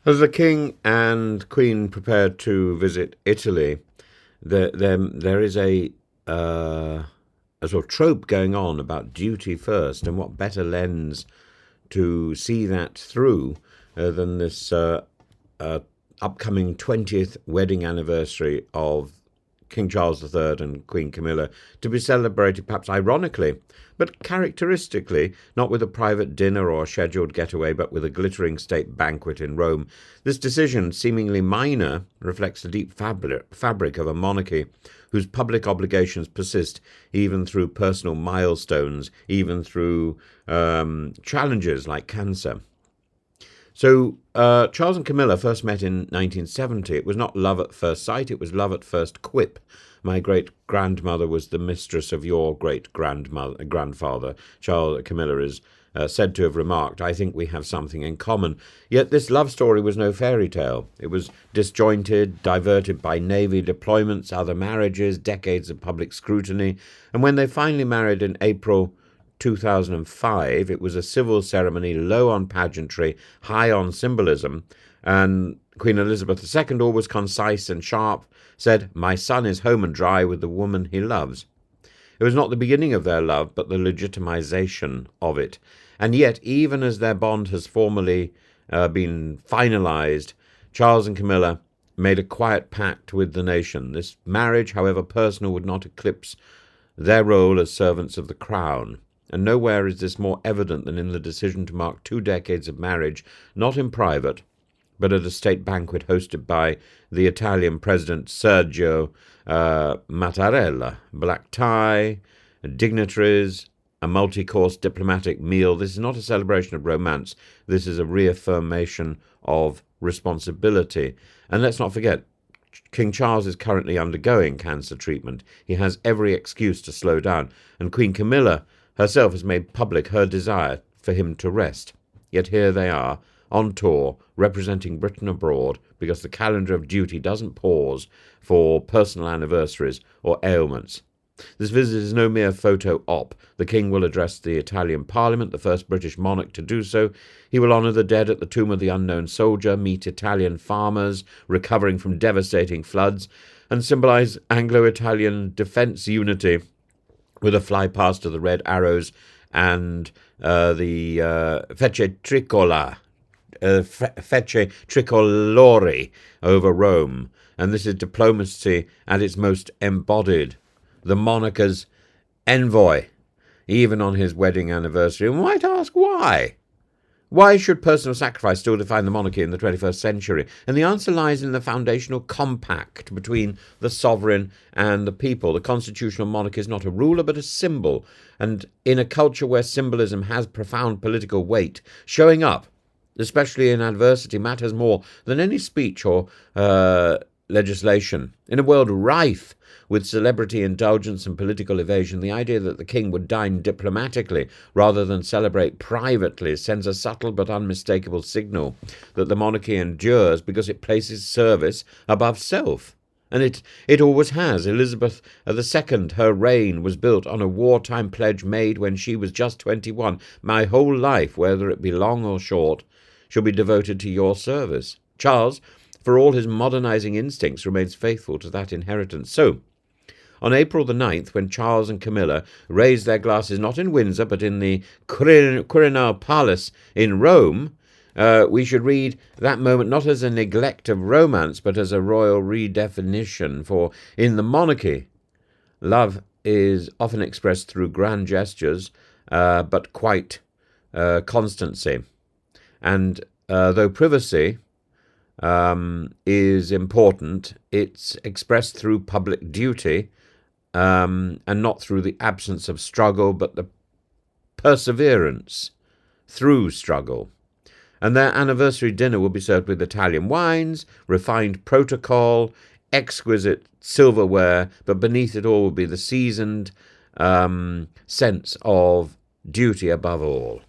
As the king and queen prepared to visit Italy, there is a sort of trope going on about duty first, and what better lens to see that through than this upcoming 20th wedding anniversary of King Charles III and Queen Camilla, to be celebrated perhaps ironically, but characteristically, not with a private dinner or a scheduled getaway, but with a glittering state banquet in Rome. This decision, seemingly minor, reflects the deep fabric of a monarchy whose public obligations persist even through personal milestones, even through challenges like cancer. So Charles and Camilla first met in 1970. It was not love at first sight, it was love at first quip. My great-grandmother was the mistress of your great-grandfather. Camilla is said to have remarked, I think we have something in common. Yet this love story was no fairy tale. It was disjointed, diverted by Navy deployments, other marriages, decades of public scrutiny. And when they finally married in April 2005, it was a civil ceremony low on pageantry, high on symbolism, and Queen Elizabeth II, always concise and sharp, said, my son is home and dry with the woman he loves. It was not the beginning of their love, but the legitimization of it. And yet, even as their bond has formally been finalized, Charles and Camilla made a quiet pact with the nation. This marriage, however personal, would not eclipse their role as servants of the crown. And nowhere is this more evident than in the decision to mark 2 decades of marriage, not in private, but at a state banquet hosted by the Italian President Sergio Mattarella. Black tie, dignitaries, a multi-course diplomatic meal. This is not a celebration of romance. This is a reaffirmation of responsibility. And let's not forget, King Charles is currently undergoing cancer treatment. He has every excuse to slow down. And Queen Camilla herself has made public her desire for him to rest. Yet here they are, on tour, representing Britain abroad, because the calendar of duty doesn't pause for personal anniversaries or ailments. This visit is no mere photo op. The king will address the Italian Parliament, the first British monarch to do so. He will honour the dead at the tomb of the unknown soldier, meet Italian farmers recovering from devastating floods, and symbolise Anglo-Italian defence unity with a flypast of the red arrows and the fece tricolori over Rome. And this is diplomacy at its most embodied. The monarch's envoy, even on his wedding anniversary. And might ask why? Why should personal sacrifice still define the monarchy in the 21st century? And the answer lies in the foundational compact between the sovereign and the people. The constitutional monarch is not a ruler, but a symbol. And in a culture where symbolism has profound political weight, showing up, especially in adversity, matters more than any speech or legislation. In a world rife with celebrity indulgence and political evasion, the idea that the king would dine diplomatically rather than celebrate privately sends a subtle but unmistakable signal that the monarchy endures because it places service above self. And it always has. Elizabeth II, her reign was built on a wartime pledge made when she was just 21. My whole life, whether it be long or short, shall be devoted to your service. Charles, for all his modernizing instincts, remains faithful to that inheritance. So, on April the 9th, when Charles and Camilla raised their glasses not in Windsor but in the Quirinal Palace in Rome, we should read that moment not as a neglect of romance but as a royal redefinition. For in the monarchy, love is often expressed through grand gestures, but quite constancy. And though privacy is important, it's expressed through public duty, and not through the absence of struggle, but the perseverance through struggle. And their anniversary dinner will be served with Italian wines, refined protocol, exquisite silverware, but beneath it all will be the seasoned sense of duty above all.